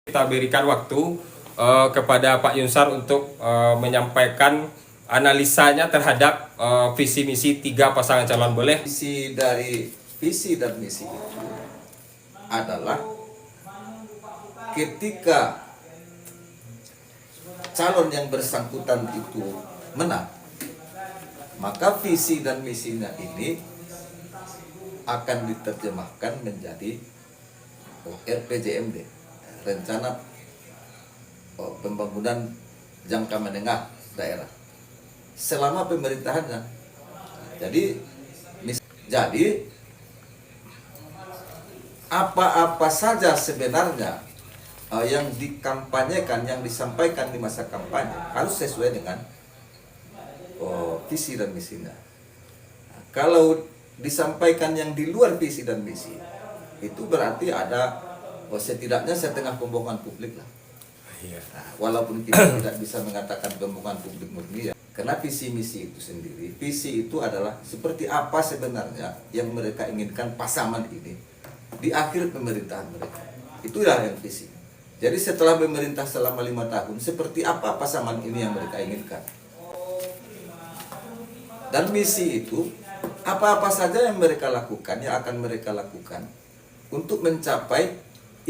Kita berikan waktu kepada Pak Yunsar untuk menyampaikan analisanya terhadap visi misi 3 pasangan calon. Boleh? Visi dan misi itu adalah ketika calon yang bersangkutan itu menang, maka visi dan misinya ini akan diterjemahkan menjadi RPJMD, rencana pembangunan jangka menengah daerah selama pemerintahannya. Jadi apa-apa saja sebenarnya yang dikampanyekan, yang disampaikan di masa kampanye harus sesuai dengan visi dan misinya. Kalau disampaikan yang di luar visi dan misi, itu berarti ada setidaknya setengah pembohongan publik lah. Nah, walaupun kita tidak bisa mengatakan pembohongan publik murni ya, karena visi misi itu sendiri, visi itu adalah seperti apa sebenarnya yang mereka inginkan pasangan ini di akhir pemerintahan mereka. Itulah yang visi. Jadi setelah pemerintah selama 5 tahun, seperti apa pasangan ini yang mereka inginkan. Dan misi itu apa-apa saja yang mereka lakukan, yang akan mereka lakukan untuk mencapai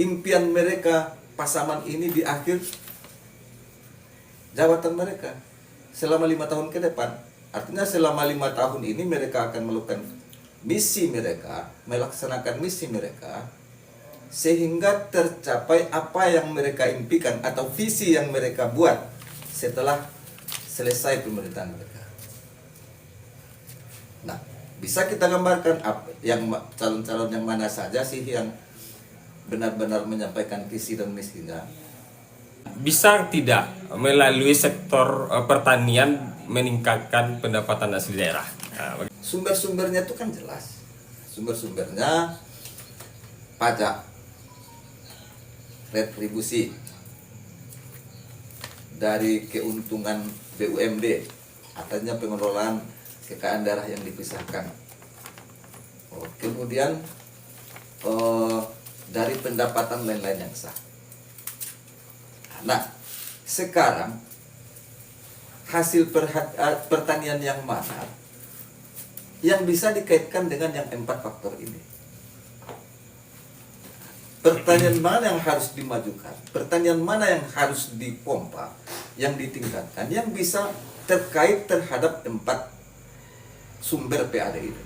impian mereka pasangan ini di akhir jabatan mereka selama 5 tahun ke depan. Artinya selama 5 tahun ini mereka akan melakukan misi mereka, melaksanakan misi mereka, sehingga tercapai apa yang mereka impikan atau visi yang mereka buat setelah selesai pemerintahan mereka. Nah, bisa kita gambarkan yang calon-calon yang mana saja sih yang benar-benar menyampaikan visi dan misinya? Bisa tidak melalui sektor pertanian meningkatkan pendapatan asli daerah? Sumber-sumbernya itu kan jelas. Sumber-sumbernya pajak, retribusi dari keuntungan BUMD, artinya pengelolaan kekayaan daerah yang dipisahkan. Kemudian dari pendapatan lain-lain yang sah. Nah, sekarang hasil pertanian yang mana yang bisa dikaitkan dengan yang 4 faktor ini? Pertanian mana yang harus dimajukan? Pertanian mana yang harus dipompa, yang ditingkatkan, yang bisa terkait terhadap 4 sumber PAD ini?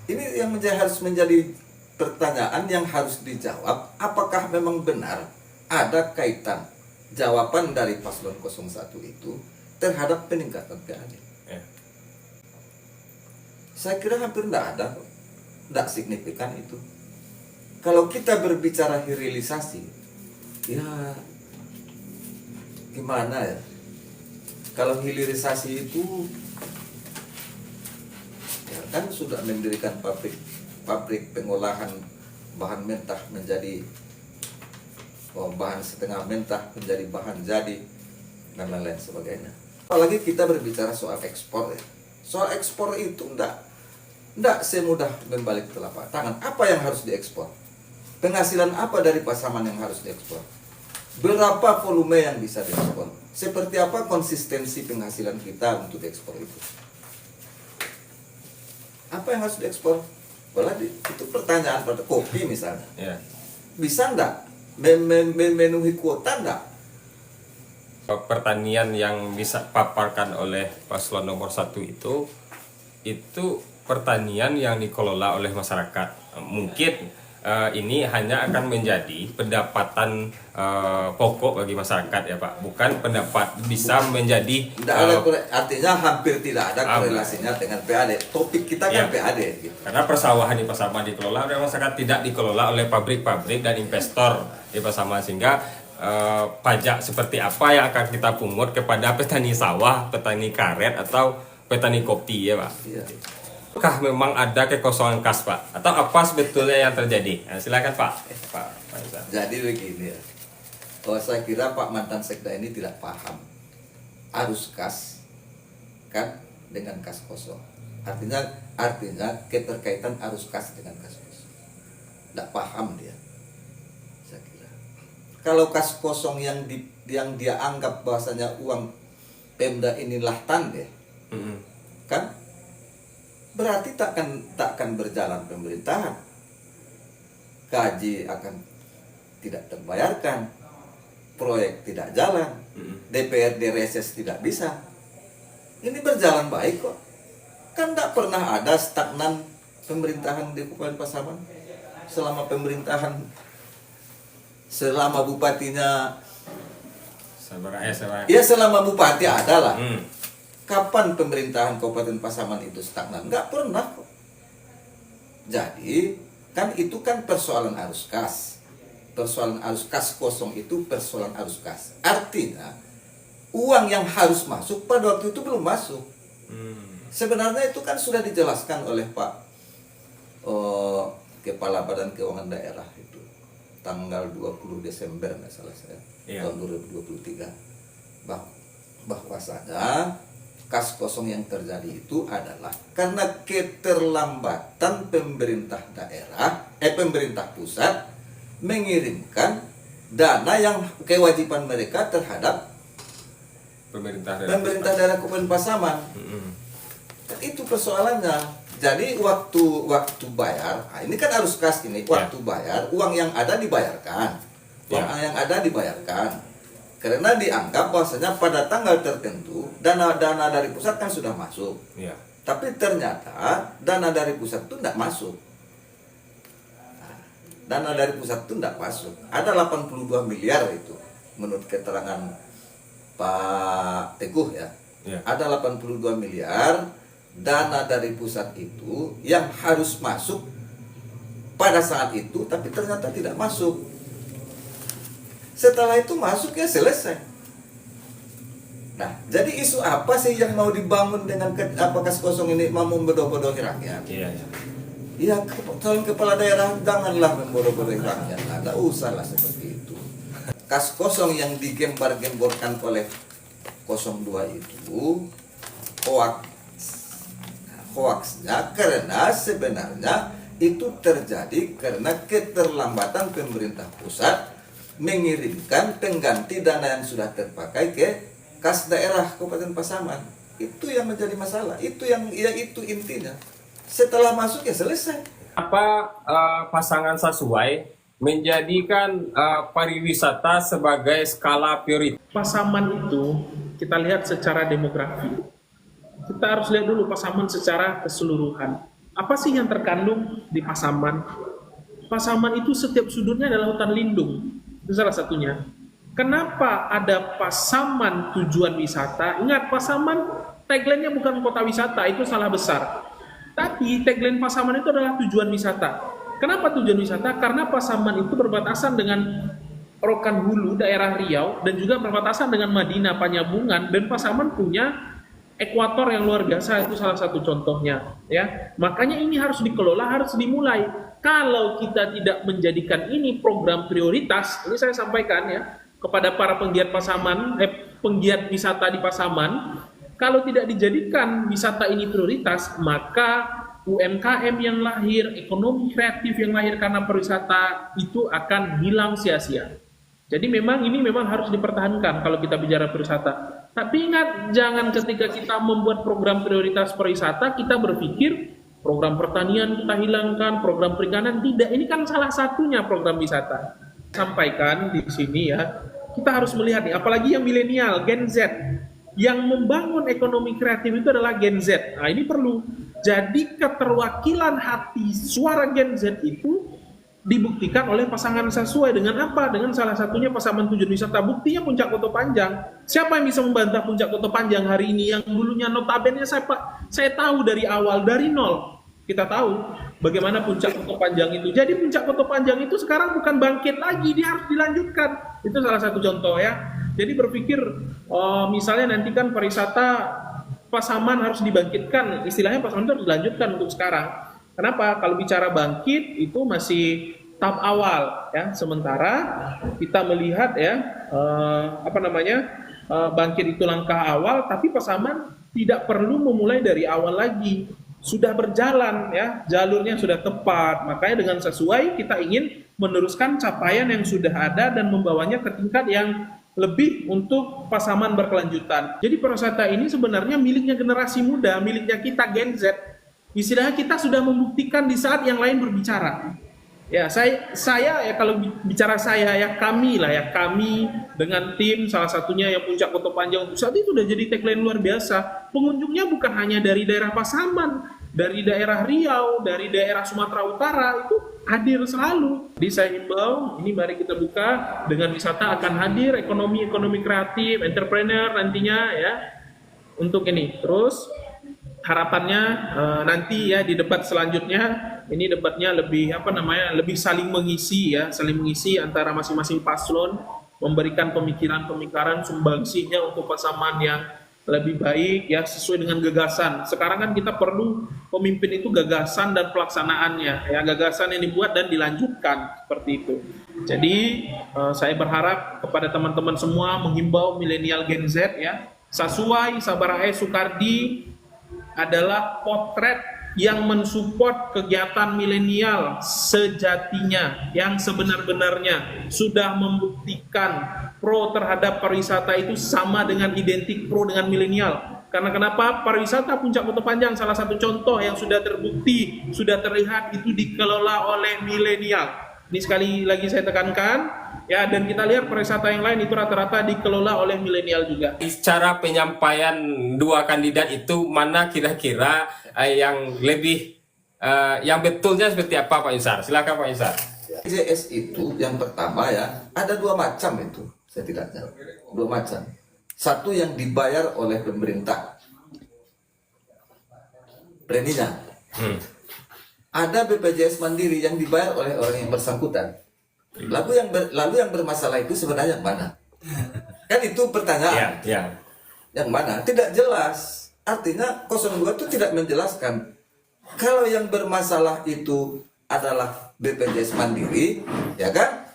Ini yang harus menjadi pertanyaan yang harus dijawab. Apakah memang benar ada kaitan jawaban dari paslon 01 itu terhadap peningkatan PAD? Saya kira hampir tidak ada, tidak signifikan itu. Kalau kita berbicara hilirisasi, ya gimana ya? Kalau hilirisasi itu kan sudah mendirikan pabrik pengolahan bahan mentah menjadi bahan setengah mentah menjadi bahan jadi dan lain-lain sebagainya. Apalagi kita berbicara soal ekspor ya. Soal ekspor itu enggak semudah membalik telapak tangan. Apa yang harus diekspor? Penghasilan apa dari pasaman yang harus diekspor? Berapa volume yang bisa diekspor? Seperti apa konsistensi penghasilan kita untuk ekspor itu? Apa yang harus diekspor? Itu pertanyaan pada kopi misalnya. Bisa enggak memenuhi kuota enggak? Pertanian yang bisa paparkan oleh paslon nomor 1 itu pertanian yang dikelola oleh masyarakat. Mungkin ini hanya akan menjadi pendapatan pokok bagi masyarakat ya Pak, bukan pendapat bisa menjadi artinya hampir tidak ada korelasinya dengan PAD. Topik kita kan PAD gitu. Karena persawahan di Pasaman dikelola oleh masyarakat, tidak dikelola oleh pabrik-pabrik dan investor di Pasaman, sehingga pajak seperti apa yang akan kita pungut kepada petani sawah, petani karet atau petani kopi ya Pak? Apakah memang ada kekosongan kas Pak? Atau apa sebetulnya yang terjadi? Nah, silakan Pak. Jadi begini ya. Saya kira Pak mantan sekda ini tidak paham arus kas kan dengan kas kosong. Artinya keterkaitan arus kas dengan kas kosong. Tidak paham dia. Kalau kas kosong yang dia anggap bahasanya uang Pemda inilah tanda, kan? Berarti takkan berjalan pemerintahan. Gaji akan tidak terbayarkan, proyek tidak jalan, DPRD reses tidak bisa. Ini berjalan baik kok. Kan tidak pernah ada stagnan pemerintahan di Kabupaten Pasaman. Selama bupatinya, ya selama bupati ada lah. Kapan pemerintahan Kabupaten Pasaman itu stagnan? Nggak pernah kok. Jadi kan itu kan persoalan arus kas. Persoalan arus kas kosong itu persoalan arus kas. Artinya uang yang harus masuk pada waktu itu belum masuk. Sebenarnya itu kan sudah dijelaskan oleh Pak Kepala Badan Keuangan Daerah itu tanggal 20 Desember nggak salah saya, tahun 2023, bahwasanya kas kosong yang terjadi itu adalah karena keterlambatan pemerintah pusat mengirimkan dana yang kewajiban mereka terhadap pemerintah daerah Kabupaten Pasaman. Itu persoalannya. Jadi waktu bayar, ini kan arus kas ini, waktu bayar uang yang ada dibayarkan, karena dianggap bahwasanya pada tanggal tertentu dana dari pusat kan sudah masuk, tapi ternyata dana dari pusat itu tidak masuk. Dana dari pusat itu tidak masuk. Ada 82 miliar itu menurut keterangan Pak Teguh ya. Ada 82 miliar dana dari pusat itu yang harus masuk pada saat itu, tapi ternyata tidak masuk. Setelah itu masuk ya selesai. Nah, jadi isu apa sih yang mau dibangun dengan kas kosong ini? Mau membodoh-bodohi rakyat? Ya, calon kepala daerah janganlah membodoh-bodohi rakyat. Nggak usah lah seperti itu. Kas kosong yang digembar-gemborkan oleh 02 itu hoaxnya karena sebenarnya itu terjadi karena keterlambatan pemerintah pusat mengirimkan pengganti dana yang sudah terpakai ke kas daerah Kabupaten Pasaman. Itu yang menjadi masalah. Itu intinya. Setelah masuk ya selesai. Apa pasangan sesuai menjadikan pariwisata sebagai skala prioritas? Pasaman itu kita lihat secara demografi. Kita harus lihat dulu Pasaman secara keseluruhan. Apa sih yang terkandung di Pasaman? Pasaman itu setiap sudutnya adalah hutan lindung. Itu salah satunya. Kenapa ada Pasaman tujuan wisata? Ingat, Pasaman tagline-nya bukan kota wisata, itu salah besar. Tapi tagline Pasaman itu adalah tujuan wisata. Kenapa tujuan wisata? Karena Pasaman itu berbatasan dengan Rokan Hulu, daerah Riau, dan juga berbatasan dengan Madinah, Panyabungan, dan Pasaman punya ekuator yang luar biasa. Itu salah satu contohnya, ya. Makanya ini harus dikelola, harus dimulai. Kalau kita tidak menjadikan ini program prioritas, ini saya sampaikan ya kepada para penggiat Pasaman, penggiat wisata di Pasaman, kalau tidak dijadikan wisata ini prioritas, maka UMKM yang lahir, ekonomi kreatif yang lahir karena pariwisata itu akan hilang sia-sia. Jadi ini memang harus dipertahankan kalau kita bicara pariwisata. Tapi ingat, jangan ketika kita membuat program prioritas pariwisata, kita berpikir program pertanian kita hilangkan, program perikanan tidak. Ini kan salah satunya program wisata. Sampaikan di sini ya, kita harus melihat nih, apalagi yang milenial, Gen Z, yang membangun ekonomi kreatif itu adalah Gen Z. Nah, ini perlu. Jadi keterwakilan hati suara Gen Z itu dibuktikan oleh pasangan sesuai dengan apa? Dengan salah satunya Pasaman tujuan wisata. Buktinya Puncak Koto Panjang. Siapa yang bisa membantah Puncak Koto Panjang hari ini yang dulunya notabene saya tahu dari awal, dari nol. Kita tahu bagaimana Puncak Koto Panjang itu. Jadi Puncak Koto Panjang itu sekarang bukan bangkit lagi, dia harus dilanjutkan. Itu salah satu contoh ya. Jadi berpikir misalnya nanti kan pariwisata Pasaman harus dibangkitkan, istilahnya Pasaman itu harus dilanjutkan untuk sekarang. Kenapa? Kalau bicara bangkit itu masih tahap awal ya. Sementara kita melihat ya bangkit itu langkah awal, tapi Pasaman tidak perlu memulai dari awal lagi. Sudah berjalan ya, jalurnya sudah tepat. Makanya dengan sesuai kita ingin meneruskan capaian yang sudah ada dan membawanya ke tingkat yang lebih untuk pasaman berkelanjutan. Jadi pariwisata ini sebenarnya miliknya generasi muda, miliknya kita Gen Z. Istilahnya kita sudah membuktikan di saat yang lain berbicara. Ya, saya ya kalau bicara saya ya kami lah ya, kami dengan tim salah satunya yang Puncak Koto Panjang untuk saat itu sudah jadi tagline luar biasa. Pengunjungnya bukan hanya dari daerah Pasaman, dari daerah Riau, dari daerah Sumatera Utara, itu hadir selalu. Jadi saya himbau, ini mari kita buka dengan wisata akan hadir ekonomi kreatif, entrepreneur nantinya ya untuk ini. Terus harapannya nanti ya di debat selanjutnya ini debatnya lebih lebih saling mengisi antara masing-masing paslon, memberikan pemikiran sumbangsihnya untuk Pasaman yang lebih baik ya sesuai dengan gagasan. Sekarang kan kita perlu pemimpin itu gagasan dan pelaksanaannya ya, gagasan yang dibuat dan dilanjutkan seperti itu. Jadi saya berharap kepada teman-teman semua menghimbau milenial Gen Z ya, Sasuai Sabarae Soekardi adalah potret yang mensupport kegiatan milenial sejatinya, yang sebenar-benarnya sudah membuktikan pro terhadap pariwisata itu sama dengan identik pro dengan milenial. Karena kenapa? Pariwisata Puncak Koto Panjang salah satu contoh yang sudah terbukti, sudah terlihat itu dikelola oleh milenial. Ini sekali lagi saya tekankan, ya, dan kita lihat pariwisata yang lain itu rata-rata dikelola oleh milenial juga. Cara penyampaian dua kandidat itu mana kira-kira yang lebih yang betulnya seperti apa Pak Yusar? Silakan Pak Yusar. BPJS itu yang pertama ya, ada dua macam itu setidaknya, dua macam. Satu yang dibayar oleh pemerintah, preminya. Ada BPJS Mandiri yang dibayar oleh orang yang bersangkutan. Lalu yang bermasalah itu sebenarnya mana? Kan itu pertanyaan. Ya. Yang mana? Tidak jelas. Artinya 02 itu tidak menjelaskan. Kalau yang bermasalah itu adalah BPJS Mandiri, ya kan?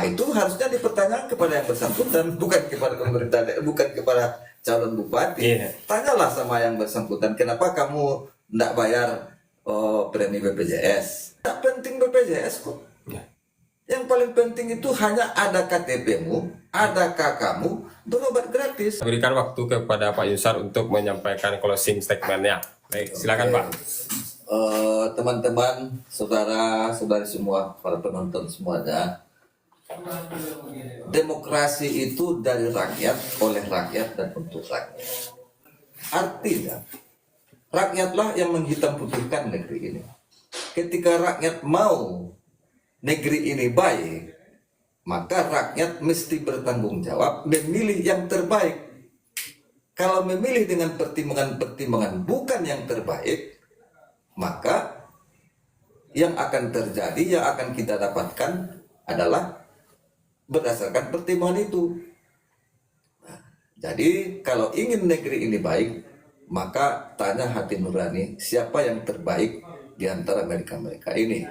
Itu harusnya dipertanyakan kepada yang bersangkutan, bukan kepada pemerintah, bukan kepada calon bupati. Tanyalah sama yang bersangkutan, kenapa kamu tidak bayar premi BPJS? Tidak penting BPJS kok. Yang paling penting itu hanya ada KTP-mu, ada KK-mu, berobat gratis. Berikan waktu kepada Pak Yusar untuk menyampaikan closing statement-nya. Baik, silakan Pak. Teman-teman, saudara-saudari semua, para penonton semuanya, demokrasi itu dari rakyat, oleh rakyat, dan untuk rakyat. Artinya, rakyatlah yang menghitam putihkan negeri ini. Ketika rakyat mau negeri ini baik, maka rakyat mesti bertanggung jawab memilih yang terbaik. Kalau memilih dengan pertimbangan-pertimbangan bukan yang terbaik, maka yang akan terjadi, yang akan kita dapatkan adalah berdasarkan pertimbangan itu. Jadi kalau ingin negeri ini baik, maka tanya hati nurani siapa yang terbaik di antara mereka ini,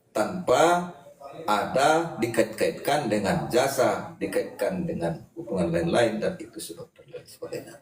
tanpa ada dikait-kaitkan dengan jasa, dikaitkan dengan hubungan lain-lain, dan itu sebab dan lain sebagainya.